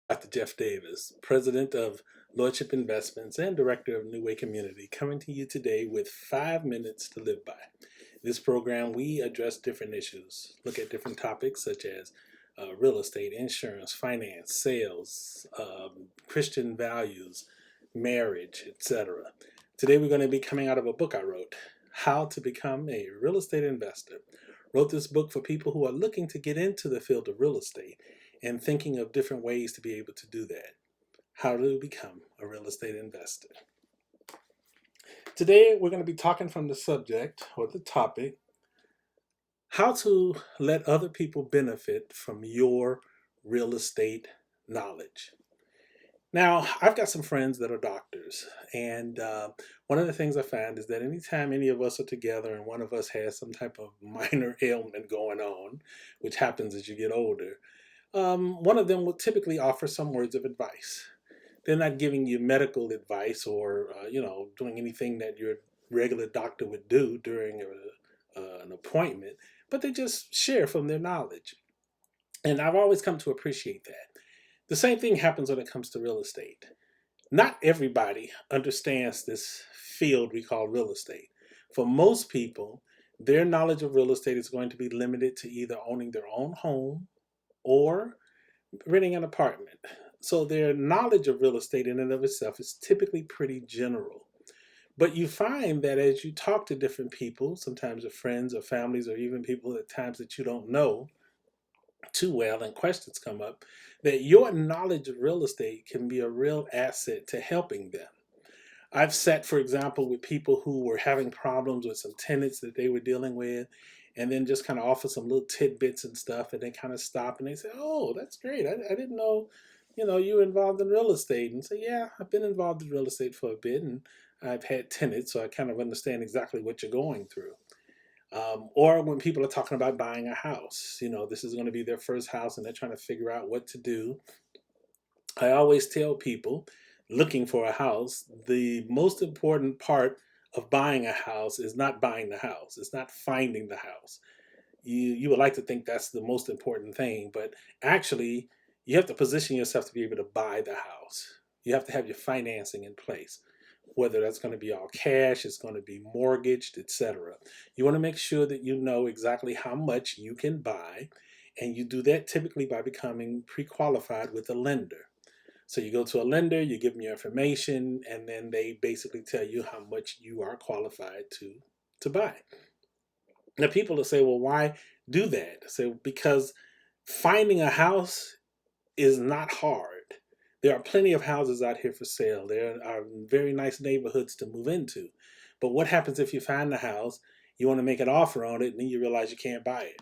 Dr. Jeff Davis, President of Lordship Investments and Director of New Way Community, coming to you today with 5 minutes to live by. This program, we address different issues, look at different topics such as real estate, insurance, finance, sales, Christian values, marriage, etc. Today, we're going to be coming out of a book I wrote, How to Become a Real Estate Investor. Wrote this book for people who are looking to get into the field of real estate and thinking of different ways to be able to do that. How to become a real estate investor. Today, we're going to be talking from the subject or the topic, how to let other people benefit from your real estate knowledge. Now, I've got some friends that are doctors, and one of the things I find is that anytime any of us are together and one of us has some type of minor ailment going on, which happens as you get older, one of them will typically offer some words of advice. They're not giving you medical advice or doing anything that your regular doctor would do during an appointment, but they just share from their knowledge. And I've always come to appreciate that. The same thing happens when it comes to real estate. Not everybody understands this field we call real estate. For most people, their knowledge of real estate is going to be limited to either owning their own home or renting an apartment. So their knowledge of real estate in and of itself is typically pretty general. But you find that as you talk to different people, sometimes your friends or families or even people at times that you don't know too well and questions come up, that your knowledge of real estate can be a real asset to helping them. I've sat, for example, with people who were having problems with some tenants that they were dealing with, and then just kind of offer some little tidbits and stuff, and they kind of stop and they say, "Oh, that's great. I didn't know, you were involved in real estate." And say, "Yeah, I've been involved in real estate for a bit, and I've had tenants, so I kind of understand exactly what you're going through." Or when people are talking about buying a house, this is going to be their first house, and they're trying to figure out what to do. I always tell people looking for a house, the most important part of buying a house is not buying the house. It's not finding the house. You would like to think that's the most important thing, but actually you have to position yourself to be able to buy the house. You have to have your financing in place. Whether that's going to be all cash, it's going to be mortgaged, etc. You want to make sure that you know exactly how much you can buy, and you do that typically by becoming pre-qualified with a lender. So you go to a lender, you give them your information, and then they basically tell you how much you are qualified to buy. Now people will say, well, why do that? So because finding a house is not hard. There are plenty of houses out here for sale. There are very nice neighborhoods to move into. But what happens if you find the house, you want to make an offer on it, and then you realize you can't buy it?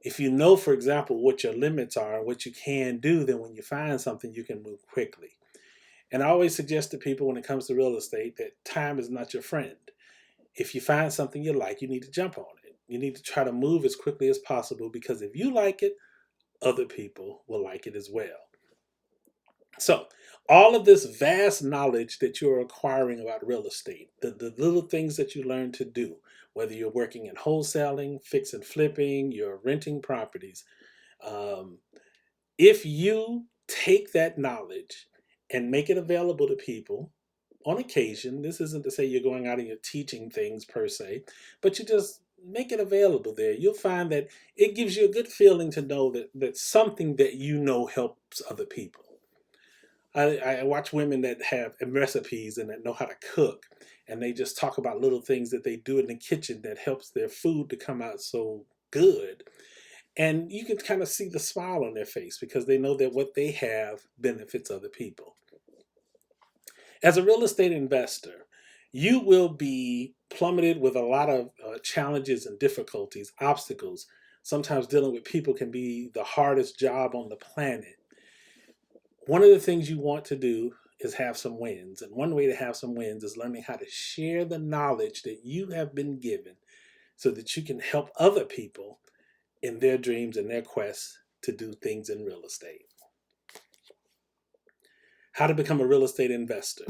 If you know, for example, what your limits are and what you can do, then when you find something, you can move quickly. And I always suggest to people when it comes to real estate that time is not your friend. If you find something you like, you need to jump on it. You need to try to move as quickly as possible because if you like it, other people will like it as well. So, all of this vast knowledge that you're acquiring about real estate, the little things that you learn to do, whether you're working in wholesaling, fix and flipping, you're renting properties, um, if you take that knowledge and make it available to people on occasion, this isn't to say you're going out and you're teaching things per se, but you just make it available there. You'll find that it gives you a good feeling to know that something that you know helps other people. I watch women that have recipes and that know how to cook, and they just talk about little things that they do in the kitchen that helps their food to come out so good. And you can kind of see the smile on their face because they know that what they have benefits other people. As a real estate investor, you will be plummeted with a lot of challenges and difficulties, obstacles. Sometimes dealing with people can be the hardest job on the planet. One of the things you want to do is have some wins. And one way to have some wins is learning how to share the knowledge that you have been given so that you can help other people in their dreams and their quests to do things in real estate. How to become a real estate investor.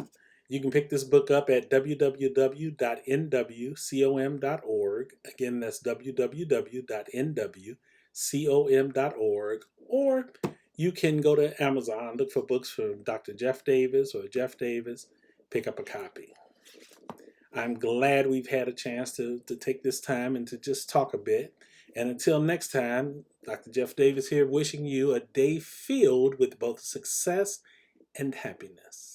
You can pick this book up at www.nwcom.org. Again, that's www.nwcom.org. Or you can go to Amazon, look for books from Dr. Jeff Davis or Jeff Davis, pick up a copy. I'm glad we've had a chance to take this time and to just talk a bit. And until next time, Dr. Jeff Davis here, wishing you a day filled with both success and happiness.